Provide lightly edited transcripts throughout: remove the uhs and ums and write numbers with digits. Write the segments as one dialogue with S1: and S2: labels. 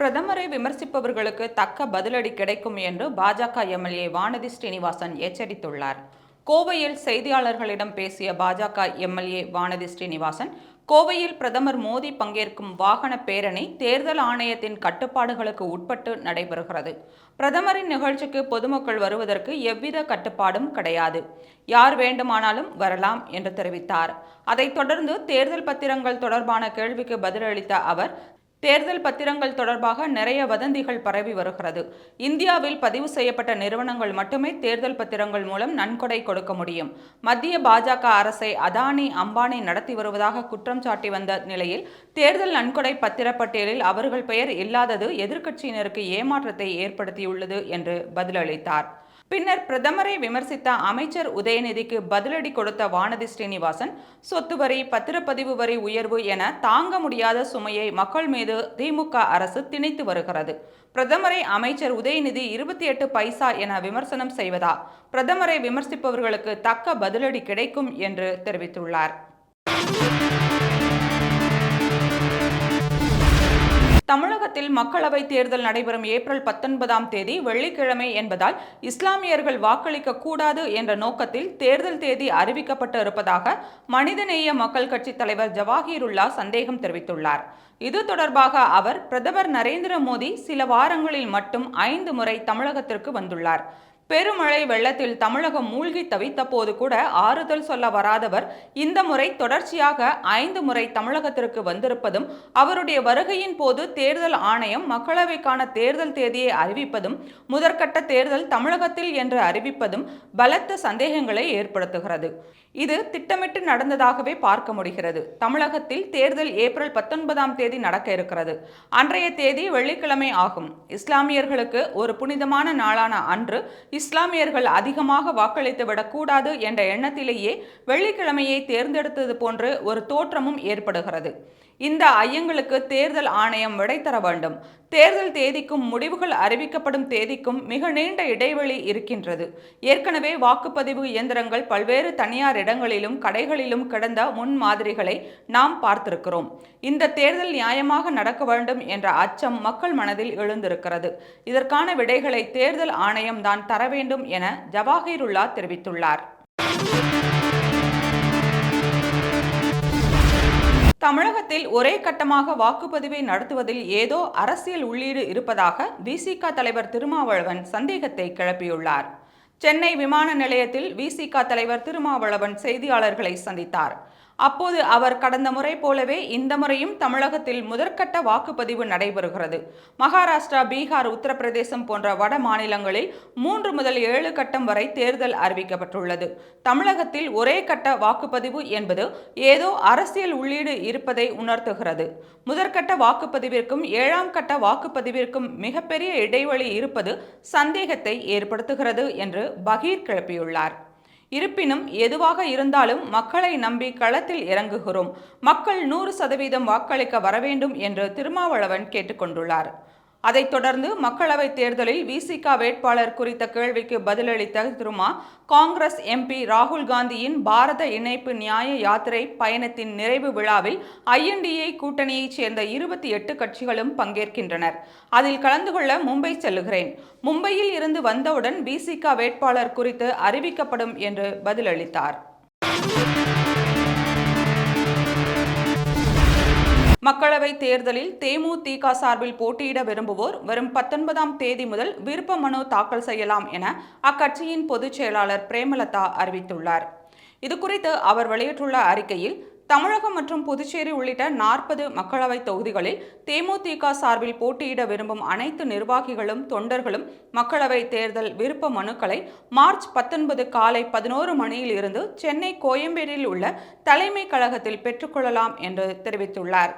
S1: பிரதமரை விமர்சிப்பவர்களுக்கு தக்க பதிலடி கிடைக்கும் என்று பாஜக எம்எல்ஏ வானதி ஸ்ரீனிவாசன் எச்சரித்துள்ளார். கோவையில் செய்தியாளர்களிடம் பேசிய பாஜக எம்எல்ஏ வானதி ஸ்ரீனிவாசன், கோவையில் பிரதமர் மோடி பங்கேற்கும் வாகன பேரணி தேர்தல் ஆணையத்தின் கட்டுப்பாடுகளுக்கு உட்பட்டு நடைபெறுகிறது. பிரதமரின் நிகழ்ச்சிக்கு பொதுமக்கள் வருவதற்கு எவ்வித கட்டுப்பாடும் கிடையாது. யார் வேண்டுமானாலும் வரலாம் என்று தெரிவித்தார். அதைத் தொடர்ந்து தேர்தல் பத்திரங்கள் தொடர்பான கேள்விக்கு பதிலளித்த அவர், தேர்தல் பத்திரங்கள் தொடர்பாக நிறைய வதந்திகள் பரவி வருகிறது. இந்தியாவில் பதிவு செய்யப்பட்ட நிறுவனங்கள் மட்டுமே தேர்தல் பத்திரங்கள் மூலம் நன்கொடை கொடுக்க முடியும். மத்திய பாஜக அரசை அதானி, அம்பானி நடத்தி வருவதாக குற்றம் சாட்டி வந்த நிலையில் தேர்தல் நன்கொடை பத்திரப்பட்டியலில் அவர்கள் பெயர் இல்லாதது எதிர்க்கட்சியினருக்கு ஏமாற்றத்தை ஏற்படுத்தியுள்ளது என்று பதிலளித்தார். பின்னர் பிரதமரை விமர்சித்த அமைச்சர் உதயநிதிக்கு பதிலடி கொடுத்த வானதி ஸ்ரீனிவாசன், சொத்து வரி, பத்திரப்பதிவு வரி உயர்வு என தாங்க முடியாத சுமையை மக்கள் மீது திமுக அரசு திணித்து வருகிறது. பிரதமரை அமைச்சர் உதயநிதி 28 பைசா என விமர்சனம் செய்வதா? பிரதமரை விமர்சிப்பவர்களுக்கு தக்க பதிலடி கிடைக்கும் என்று தெரிவித்துள்ளார். தமிழகத்தில் மக்களவைத் தேர்தல் நடைபெறும் ஏப்ரல் 19ஆம் தேதி வெள்ளிக்கிழமை என்பதால் இஸ்லாமியர்கள் வாக்களிக்க கூடாது என்ற நோக்கத்தில் தேர்தல் தேதி அறிவிக்கப்பட்டு இருப்பதாக மனிதநேய மக்கள் கட்சி தலைவர் ஜவாஹிருல்லா சந்தேகம் தெரிவித்துள்ளார். இது தொடர்பாக அவர், பிரதமர் நரேந்திர மோடி சில வாரங்களில் மட்டும் 5 முறை தமிழகத்திற்கு வந்துள்ளார். பெருமழை வெள்ளத்தில் தமிழகம் மூழ்கி தவித்த போது கூட ஆறுதல் சொல்ல வராதவர் இந்த முறை தொடர்ச்சியாக 5 முறை தமிழகத்திற்கு வந்திருப்பதும், அவருடைய வருகையின் போது தேர்தல் ஆணையம் மக்களவைக்கான தேர்தல் தேதியை அறிவிப்பதும், முதற்கட்ட தேர்தல் தமிழகத்தில் என்று அறிவிப்பதும் பலத்த சந்தேகங்களை ஏற்படுத்துகிறது. இது திட்டமிட்டு நடந்ததாகவே பார்க்க முடிகிறது. தமிழகத்தில் தேர்தல் ஏப்ரல் 19ஆம் தேதி நடக்க இருக்கிறது. அன்றைய தேதி வெள்ளிக்கிழமை ஆகும். இஸ்லாமியர்களுக்கு ஒரு புனிதமான நாளான அன்று இஸ்லாமியர்கள் அதிகமாக வாக்களித்து விடக்கூடாது என்ற எண்ணத்திலேயே வெள்ளிக்கிழமையை தேர்ந்தெடுத்தது போன்று ஒரு தோற்றமும் ஏற்படுகிறது. இந்த ஐயங்களுக்கு தேர்தல் ஆணையம் விடை தர வேண்டும். தேர்தல் தேதிக்கும் முடிவுகள் அறிவிக்கப்படும் தேதிக்கும் மிக நீண்ட இடைவெளி இருக்கின்றது. ஏற்கனவே வாக்குப்பதிவு இயந்திரங்கள் பல்வேறு தனியார் இடங்களிலும் கடைகளிலும் கிடந்த முன்மாதிரிகளை நாம் பார்த்திருக்கிறோம். இந்த தேர்தல் நியாயமாக நடக்க வேண்டும் என்ற அச்சம் மக்கள் மனதில் எழுந்திருக்கிறது. இதற்கான விடைகளை தேர்தல் ஆணையம் தான் தர வேண்டும் என ஜவாஹிருல்லா தெரிவித்துள்ளார். தமிழகத்தில் ஒரே கட்டமாக வாக்குப்பதிவை நடத்துவதில் ஏதோ அரசியல் உள்ளீடு இருப்பதாக விசிக தலைவர் திருமாவளவன் சந்தேகத்தை கிளப்பியுள்ளார். சென்னை விமான நிலையத்தில் விசிக தலைவர் திருமாவளவன் செய்தியாளர்களை சந்தித்தார். அப்போது அவர், கடந்த முறை போலவே இந்த முறையும் தமிழகத்தில் முதற்கட்ட வாக்குப்பதிவு நடைபெறுகிறது. மகாராஷ்டிரா, பீகார், உத்தரப்பிரதேசம் போன்ற வட மாநிலங்களில் 3 முதல் 7 கட்டம் வரை தேர்தல் அறிவிக்கப்பட்டுள்ளது. தமிழகத்தில் ஒரே கட்ட வாக்குப்பதிவு என்பது ஏதோ அரசியல் உள்ளீடு இருப்பதை உணர்த்துகிறது. முதற்கட்ட வாக்குப்பதிவிற்கும் 7ஆம் கட்ட வாக்குப்பதிவிற்கும் மிகப்பெரிய இடைவெளி இருப்பது சந்தேகத்தை ஏற்படுத்துகிறது என்று பகீர் கிளப்பியுள்ளார். இருப்பினும் எதுவாக இருந்தாலும் மக்களை நம்பி களத்தில் இறங்குகிறோம். மக்கள் 100% வாக்களிக்க வரவேண்டும் என்று திருமாவளவன் கேட்டுக்கொண்டுள்ளார். அதைத் தொடர்ந்து மக்களவைத் தேர்தலில் விசிக வேட்பாளர் குறித்த கேள்விக்கு பதிலளித்த திருமா, காங்கிரஸ் எம்பி ராகுல் காந்தியின் பாரத இணைப்பு நியாய யாத்திரை பயணத்தின் நிறைவு விழாவில் INDA கூட்டணியைச் சேர்ந்த 28 கட்சிகளும் பங்கேற்கின்றனர். அதில் கலந்து கொள்ள மும்பை செல்லுகிறேன். மும்பையில் இருந்து வந்தவுடன் விசிக வேட்பாளர் குறித்து அறிவிக்கப்படும் என்று பதிலளித்தார். மக்களவைத் தேர்தலில் தேமுதிக சார்பில் போட்டியிட விரும்புவோர் வரும் 19ஆம் தேதி முதல் விருப்ப மனு தாக்கல் செய்யலாம் என அக்கட்சியின் பொதுச் செயலாளர் பிரேமலதா அறிவித்துள்ளார். இதுகுறித்து அவர் வெளியிட்டுள்ள அறிக்கையில், தமிழகம் மற்றும் புதுச்சேரி உள்ளிட்ட 40 மக்களவை தொகுதிகளில் தேமுதிக சார்பில் போட்டியிட விரும்பும் அனைத்து நிர்வாகிகளும் தொண்டர்களும் மக்களவை தேர்தல் விருப்ப மனுக்களை மார்ச் 19 காலை 11 மணியில் இருந்து சென்னை கோயம்பேடில் உள்ள தலைமை கழகத்தில் பெற்றுக்கொள்ளலாம் என்று தெரிவித்துள்ளார்.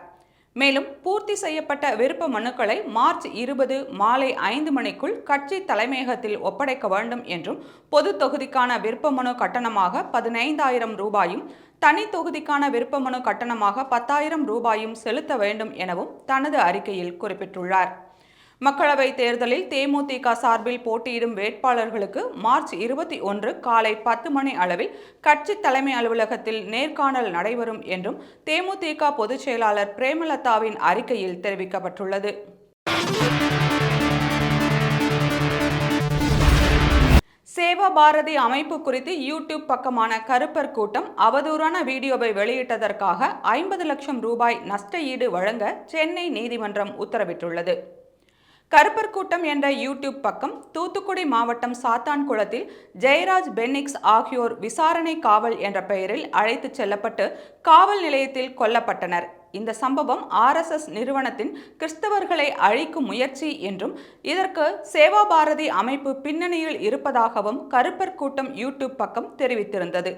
S1: மேலும் பூர்த்தி செய்யப்பட்ட விருப்ப மனுக்களை மார்ச் 20 மாலை 5 மணிக்குள் கட்சி தலைமையகத்தில் ஒப்படைக்க வேண்டும் என்றும், பொது தொகுதிக்கான விருப்ப மனு கட்டணமாக 15,000 ரூபாயும், தனி தொகுதிக்கான விருப்ப மனு கட்டணமாக 10,000 ரூபாயும் செலுத்த வேண்டும் எனவும் தனது அறிக்கையில் குறிப்பிட்டுள்ளார். மக்களவை தேர்தலில் தேமுதிக சார்பில் போட்டியிடும் வேட்பாளர்களுக்கு மார்ச் 21 காலை 10 மணி அளவில் கட்சி தலைமை அலுவலகத்தில் நேர்காணல் நடைபெறும் என்றும் தேமுதிக பொதுச் செயலாளர் பிரேமலதாவின் அறிக்கையில் தெரிவிக்கப்பட்டுள்ளது. சேவா பாரதி அமைப்பு குறித்து யூடியூப் பக்கமான கருப்பர் கூட்டம் அவதூறான வீடியோவை வெளியிட்டதற்காக 50 லட்சம் ரூபாய் நஷ்ட ஈடு வழங்க சென்னை நீதிமன்றம் உத்தரவிட்டுள்ளது. கருப்பர் கூட்டம் என்ற யூடியூப் பக்கம் தூத்துக்குடி மாவட்டம் சாத்தான்குளத்தில் ஜெயராஜ் பென்னிக்ஸ் ஆகியோர் விசாரணை காவல் என்ற பெயரில் அழைத்துச் செல்லப்பட்டு காவல் நிலையத்தில் கொல்லப்பட்டனர். இந்த சம்பவம் RSS நிறுவனத்தின் கிறிஸ்தவர்களை அழிக்கும் முயற்சி என்றும் இதற்கு சேவா பாரதி அமைப்பு பின்னணியில் இருப்பதாகவும் கருப்பர் கூட்டம் யூடியூப் பக்கம் தெரிவித்திருந்தது.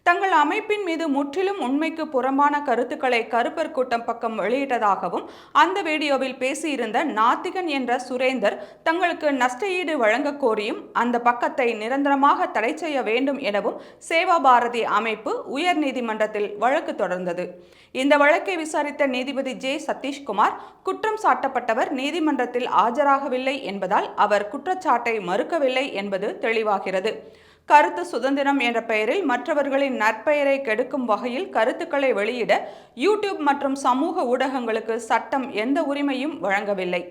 S1: தங்கள் அமைப்பின் மீது முற்றிலும் உண்மைக்கு புறம்பான கருத்துக்களை கருப்பர் கூட்டம் பக்கம் வெளியிட்டதாகவும் அந்த வீடியோவில் பேசியிருந்த நாத்திகன் என்ற சுரேந்தர் தங்களுக்கு நஷ்ட ஈடு வழங்க கோரியும் அந்த பக்கத்தை நிரந்தரமாக தடை செய்ய வேண்டும் எனவும் சேவா பாரதி அமைப்பு உயர் நீதிமன்றத்தில் வழக்கு தொடர்ந்தது. இந்த வழக்கை விசாரித்த நீதிபதி J. சதீஷ்குமார் குற்றம் சாட்டப்பட்டவர் நீதிமன்றத்தில் ஆஜராகவில்லை என்பதால் அவர் குற்றச்சாட்டை மறுக்கவில்லை என்பது தெளிவாகிறது. கருத்து சுதந்திரம் என்ற பெயரில் மற்றவர்களின் நற்பெயரை கெடுக்கும் வகையில் கருத்துக்களை வெளியிட யூடியூப் மற்றும் சமூக ஊடகங்களுக்கு சட்டம் எந்த உரிமையும் வழங்கவில்லை.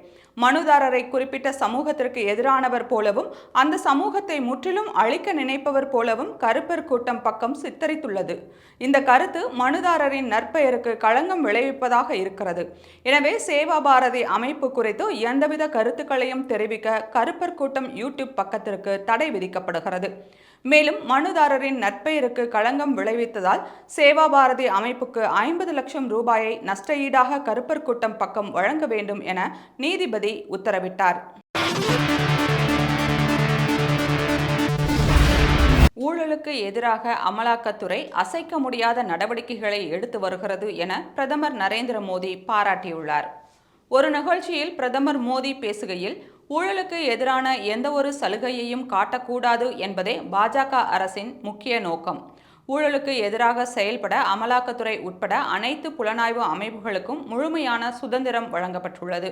S1: மனுதாரரை குறிப்பிட்ட சமூகத்திற்கு எதிரானவர் போலவும் அந்த சமூகத்தை முற்றிலும் அழிக்க நினைப்பவர் போலவும் கருப்பர் கூட்டம் பக்கம் சித்தரித்துள்ளது. இந்த கருத்து மனுதாரரின் நற்பெயருக்கு களங்கம் விளைவிப்பதாக இருக்கிறது. எனவே சேவா பாரதி அமைப்பு குறித்து எந்தவித கருத்துக்களையும் தெரிவிக்க கருப்பர் கூட்டம் யூடியூப் பக்கத்திற்கு தடை விதிக்கப்படுகிறது. மேலும் மனுதாரரின் நற்பெயருக்கு களங்கம் விளைவித்ததால் சேவா பாரதி அமைப்புக்கு 50 லட்சம் ரூபாயை நஷ்ட ஈடாக கருப்பர் கூட்டம் பக்கம் வழங்க வேண்டும் என நீதிபதி உத்தரவிட்டார். ஊழலுக்கு எதிராக அமலாக்கத்துறை அசைக்க முடியாத நடவடிக்கைகளை எடுத்து வருகிறது என பிரதமர் நரேந்திர மோடி பாராட்டியுள்ளார். ஒரு நிகழ்ச்சியில் பிரதமர் மோடி பேசுகையில், ஊழலுக்கு எதிரான எந்த ஒரு சலுகையையும் காட்டக்கூடாது என்பதே பாஜக அரசின் முக்கிய நோக்கம். ஊழலுக்கு எதிராக செயல்பட அமலாக்கத்துறை உட்பட அனைத்து புலனாய்வு அமைப்புகளுக்கும் முழுமையான சுதந்திரம் வழங்கப்பட்டுள்ளது.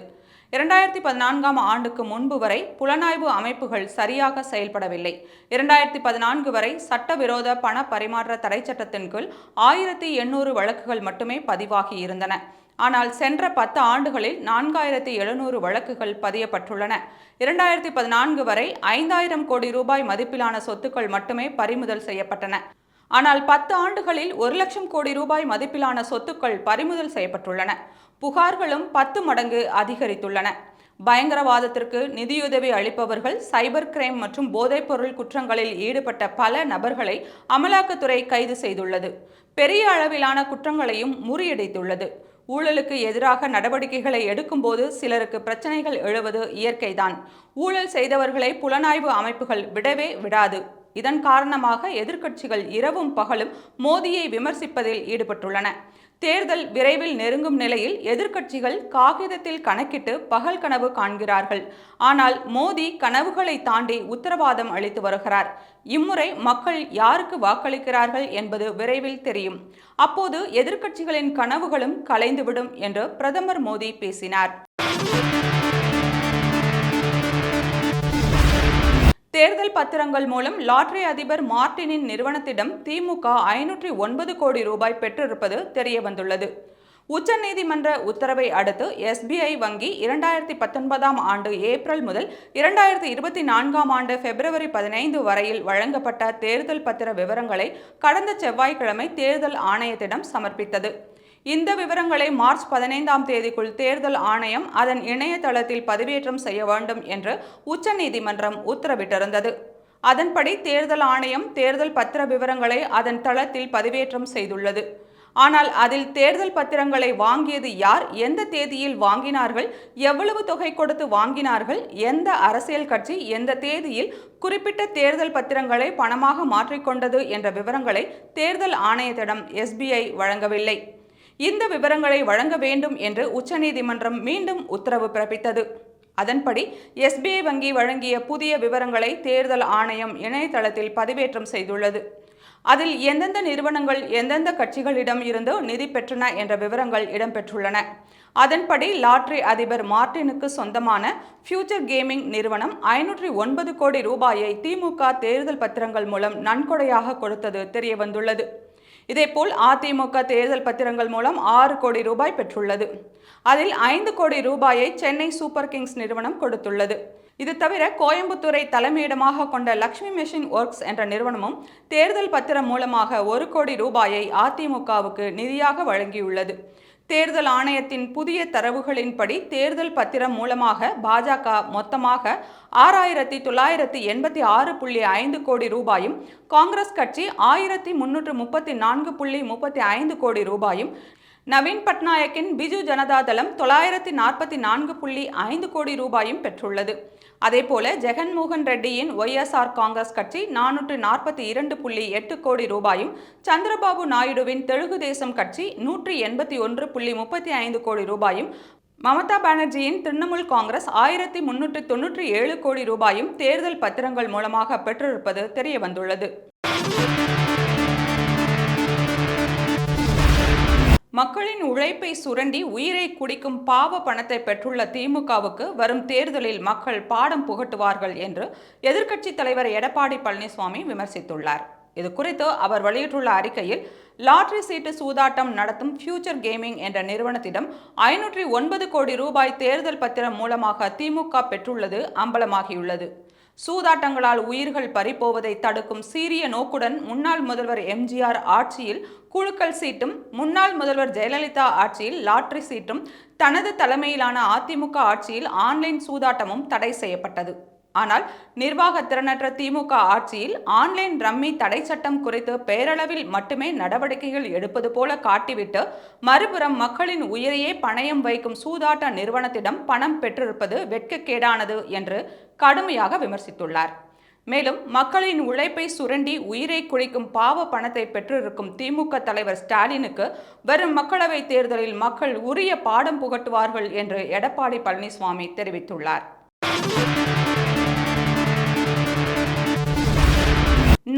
S1: 2014ஆம் ஆண்டுக்கு முன்பு வரை புலனாய்வு அமைப்புகள் சரியாக செயல்படவில்லை. 2014 வரை சட்டவிரோத பண பரிமாற்ற தடை சட்டத்தின் கீழ் 1800 வழக்குகள் மட்டுமே பதிவாகி இருந்தன. ஆனால் சென்ற 10 ஆண்டுகளில் 4700 வழக்குகள் பதியப்பட்டுள்ளன. 2014 வரை 5000 கோடி ரூபாய் மதிப்பிலான சொத்துக்கள் மட்டுமே பறிமுதல் செய்யப்பட்டன. ஆனால் 10 ஆண்டுகளில் 1 லட்சம் கோடி ரூபாய் மதிப்பிலான சொத்துக்கள் பறிமுதல் செய்யப்பட்டுள்ளன. புகார்களும் 10 மடங்கு அதிகரித்துள்ளன. பயங்கரவாதத்திற்கு நிதியுதவி அளிப்பவர்கள், சைபர் கிரைம் மற்றும் போதைப்பொருள் குற்றங்களில் ஈடுபட்ட பல நபர்களை அமலாக்கத்துறை கைது செய்துள்ளது. பெரிய அளவிலான குற்றங்களையும் முறியடித்துள்ளது. ஊழலுக்கு எதிராக நடவடிக்கைகளை எடுக்கும்போது சிலருக்கு பிரச்சனைகள் எழுவது இயற்கைதான். ஊழல் செய்தவர்களை புலனாய்வு அமைப்புகள் விடவே விடாது. இதன் காரணமாக எதிர்க்கட்சிகள் இரவும் பகலும் மோடியை விமர்சிப்பதில் ஈடுபட்டுள்ளன. தேர்தல் விரைவில் நெருங்கும் நிலையில் எதிர்க்கட்சிகள் காகிதத்தில் கணக்கிட்டு பகல் கனவு காண்கிறார்கள். ஆனால் மோடி கனவுகளை தாண்டி உத்தரவாதம் அளித்து வருகிறார். இம்முறை மக்கள் யாருக்கு வாக்களிக்கிறார்கள் என்பது விரைவில் தெரியும். அப்போது எதிர்க்கட்சிகளின் கனவுகளும் கலைந்துவிடும் என்று பிரதமர் மோடி பேசினார். தேர்தல் பத்திரங்கள் மூலம் லாட்டரி அதிபர் மார்டினின் நிறுவனத்திடம் திமுக 509 கோடி ரூபாய் பெற்றிருப்பது தெரியவந்துள்ளது. உச்சநீதிமன்ற உத்தரவை அடுத்து SBI வங்கி 2019ஆம் ஆண்டு ஏப்ரல் முதல் 2024ஆம் ஆண்டு பிப்ரவரி 15 வரையில் வழங்கப்பட்ட தேர்தல் பத்திர விவரங்களை கடந்த செவ்வாய்க்கிழமை தேர்தல் ஆணையத்திடம் சமர்ப்பித்தது. இந்த விவரங்களை மார்ச் 15ஆம் தேதிக்குள் தேர்தல் ஆணையம் அதன் இணையதளத்தில் பதிவேற்றம் செய்ய வேண்டும் என்று உச்சநீதிமன்றம் உத்தரவிட்டிருந்தது. அதன்படி தேர்தல் ஆணையம் தேர்தல் பத்திர விவரங்களை அதன் தளத்தில் பதிவேற்றம் செய்துள்ளது. ஆனால் அதில் தேர்தல் பத்திரங்களை வாங்கியது யார், எந்த தேதியில் வாங்கினார்கள், எவ்வளவு தொகை கொடுத்து வாங்கினார்கள், எந்த அரசியல் கட்சி எந்த தேதியில் குறிப்பிட்ட தேர்தல் பத்திரங்களை பணமாக மாற்றிக்கொண்டது என்ற விவரங்களை தேர்தல் ஆணையத்திடம் SBI வழங்கவில்லை. இந்த விவரங்களை வழங்க வேண்டும் என்று உச்சநீதிமன்றம் மீண்டும் உத்தரவு பிறப்பித்தது. அதன்படி SBI வங்கி வழங்கிய புதிய விவரங்களை தேர்தல் ஆணையம் இணையதளத்தில் பதிவேற்றம் செய்துள்ளது. அதில் எந்தெந்த நிறுவனங்கள் எந்தெந்த கட்சிகளிடம் இருந்து நிதி பெற்றன என்ற விவரங்கள் இடம்பெற்றுள்ளன. அதன்படி லாட்டரி அதிபர் மார்டினுக்கு சொந்தமான ஃபியூச்சர் கேமிங் நிறுவனம் 509 கோடி ரூபாயை திமுக தேர்தல் பத்திரங்கள் மூலம் நன்கொடையாக கொடுத்தது தெரியவந்துள்ளது. இதேபோல் அதிமுக தேர்தல் பத்திரங்கள் மூலம் 6 கோடி ரூபாய் பெற்றுள்ளது. அதில் 5 கோடி ரூபாயை சென்னை சூப்பர் கிங்ஸ் நிறுவனம் கொடுத்துள்ளது. இது தவிர கோயம்புத்தூரை தலைமையிடமாக கொண்ட லக்ஷ்மி மெஷின் ஒர்க்ஸ் என்ற நிறுவனமும் தேர்தல் பத்திரம் மூலமாக 1 கோடி ரூபாயை அதிமுகவுக்கு நிதியாக வழங்கியுள்ளது. தேர்தல் ஆணையத்தின் புதிய தரவுகளின்படி தேர்தல் பத்திரம் மூலமாக பாஜக மொத்தமாக 6986.5 கோடி ரூபாயும், காங்கிரஸ் கட்சி 1334.35 கோடி ரூபாயும், நவீன் பட்நாயக்கின் பிஜு ஜனதா தளம் 944.5 கோடி ரூபாயும் பெற்றுள்ளது. அதேபோல ஜெகன்மோகன் ரெட்டியின் ஒய்எஸ்ஆர் காங்கிரஸ் கட்சி 442.8 கோடி ரூபாயும், சந்திரபாபு நாயுடுவின் தெலுங்கு தேசம் கட்சி 181.35 கோடி ரூபாயும், மமதா பானர்ஜியின் திரிணாமுல் காங்கிரஸ் 1397 கோடி ரூபாயும் தேர்தல் பத்திரங்கள் மூலமாக பெற்றிருப்பது தெரியவந்துள்ளது. மக்களின் உழைப்பை சுரண்டி உயிரை குடிக்கும் பாவ பணத்தை பெற்றுள்ள திமுகவுக்கு வரும் தேர்தலில் மக்கள் பாடம் புகட்டுவார்கள் என்று எதிர்க்கட்சித் தலைவர் எடப்பாடி பழனிசாமி விமர்சித்துள்ளார். இது குறித்து அவர் வெளியிட்டுள்ள அறிக்கையில், லாட்டரி சீட்டு சூதாட்டம் நடத்தும் ஃபியூச்சர் கேமிங் என்ற நிறுவனத்திடம் 509 கோடி ரூபாய் தேர்தல் பத்திரம் மூலமாக திமுக பெற்றுள்ளது அம்பலமாகியுள்ளது. சூதாட்டங்களால் உயிர்கள் பறிபோவதை தடுக்கும் சீரிய நோக்குடன் முன்னாள் முதல்வர் எம்ஜிஆர் ஆட்சியில் குழுக்கள் சீட்டும், முன்னாள் முதல்வர் ஜெயலலிதா ஆட்சியில் லாட்டரி சீட்டும், தனது தலைமையிலான அதிமுக ஆட்சியில் ஆன்லைன் சூதாட்டமும் தடை செய்யப்பட்டது. ஆனால் நிர்வாக திறனற்ற திமுக ஆட்சியில் ஆன்லைன் ரம்மி தடை சட்டம் குறித்து பேரளவில் மட்டுமே நடவடிக்கைகள் எடுப்பது போல காட்டிவிட்டு, மறுபுறம் மக்களின் உயிரையே பணயம் வைக்கும் சூதாட்ட நிறுவனத்திடம் பணம் பெற்றிருப்பது வெட்கக்கேடானது என்று கடுமையாக விமர்சித்துள்ளார். மேலும் மக்களின் உழைப்பை சுரண்டி உயிரை குடிக்கும் பாவ பணத்தை பெற்றிருக்கும் திமுக தலைவர் ஸ்டாலினுக்கு வரும் மக்களவைத் தேர்தலில் மக்கள் உரிய பாடம் புகட்டுவார்கள் என்று எடப்பாடி பழனிசாமி தெரிவித்துள்ளார்.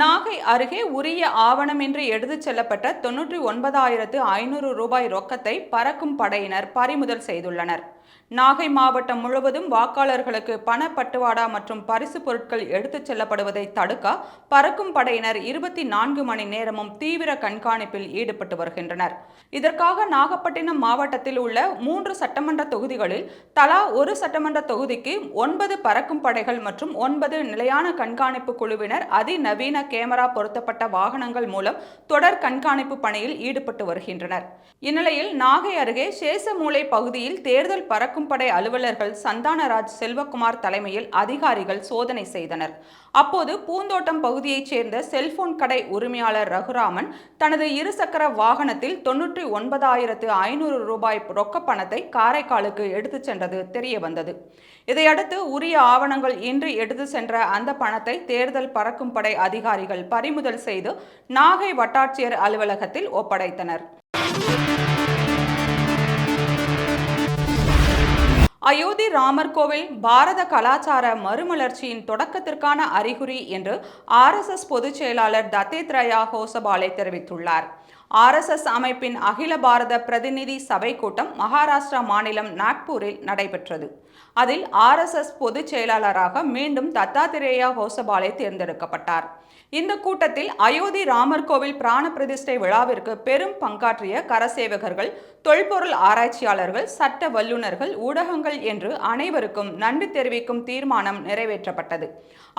S1: நாகை அருகே உரிய ஆவணமின்றி எடுத்துச் செல்லப்பட்ட 99,500 ரூபாய் ரொக்கத்தை பறக்கும் படையினர் பறிமுதல் செய்துள்ளனர். நாகை மாவட்டம் முழுவதும் வாக்காளர்களுக்கு பணப்பட்டுவாடா மற்றும் பரிசு பொருட்கள் எடுத்துச் செல்லப்படுவதை தடுக்க பறக்கும் படையினர் 24 மணி நேரமும் தீவிர கண்காணிப்பில் ஈடுபட்டு வருகின்றனர். இதற்காக நாகப்பட்டினம் மாவட்டத்தில் உள்ள 3 சட்டமன்ற தொகுதிகளில் தலா ஒரு சட்டமன்ற தொகுதிக்கு 9 பறக்கும் படைகள் மற்றும் 9 நிலையான கண்காணிப்பு குழுவினர் அதிநவீன கேமரா பொருத்தப்பட்ட வாகனங்கள் மூலம் தொடர் கண்காணிப்பு பணியில் ஈடுபட்டு வருகின்றனர். இந்நிலையில் நாகை அருகே சேசமூலை பகுதியில் தேர்தல் பறக்கும் படை அலுவலர்கள் சந்தானராஜ் செல்வகுமார் தலைமையில் அதிகாரிகள் சோதனை செய்தனர். அப்போது பூந்தோட்டம் பகுதியைச் சேர்ந்த செல்போன் கடை உரிமையாளர் ரகுராமன் தனது இருசக்கர வாகனத்தில் 99,500 ரூபாய் ரொக்க பணத்தை காரைக்காலுக்கு எடுத்துச் சென்றது தெரியவந்தது. இதையடுத்து உரிய ஆவணங்கள் இன்றி எடுத்து சென்ற அந்த பணத்தை தேர்தல் பறக்கும் படை அதிகாரிகள் பறிமுதல் செய்து நாகை வட்டாட்சியர் அலுவலகத்தில் ஒப்படைத்தனர். அயோத்தி ராமர் கோவில் பாரத கலாச்சார மறுமலர்ச்சியின் தொடக்கத்திற்கான அறிகுறி என்று RSS பொதுச் செயலாளர் தத்தேத்ரயா ஹோசபாலே தெரிவித்துள்ளார். RSS அமைப்பின் அகில பாரத பிரதிநிதி சபை கூட்டம் மகாராஷ்டிரா மாநிலம் நாக்பூரில் நடைபெற்றது. அதில் RSS பொதுச் செயலாளராக மீண்டும் தத்தாத்திரேயா ஹோசபாலே தேர்ந்தெடுக்கப்பட்டார். இந்த கூட்டத்தில் அயோத்தி ராமர் கோவில் பிராண பிரதிஷ்டை விழாவிற்கு பெரும் பங்காற்றிய கரசேவகர்கள், தொல்பொருள் ஆராய்ச்சியாளர்கள், சட்ட வல்லுநர்கள், ஊடகங்கள் என்று அனைவருக்கும் நன்றி தெரிவிக்கும் தீர்மானம் நிறைவேற்றப்பட்டது.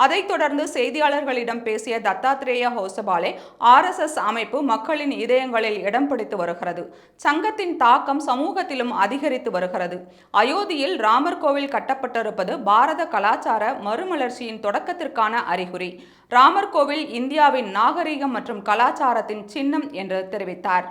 S1: அதைத் தொடர்ந்து செய்தியாளர்களிடம் பேசிய தத்தாத்திரேயா ஹோசபாலே, RSS அமைப்பு மக்களின் இதயங்களில் இடம் பிடித்து வருகிறது. சங்கத்தின் தாக்கம் சமூகத்திலும் அதிகரித்து வருகிறது. அயோத்தியில் ராமர் கோவில் கட்டப்பட்டிருப்பது பாரத கலாச்சார மறுமலர்ச்சியின் தொடக்கத்திற்கான அறிகுறி. ராமர் கோவில் இந்தியாவின் நாகரிகம் மற்றும் கலாச்சாரத்தின் சின்னம் என்று தெரிவித்தார்.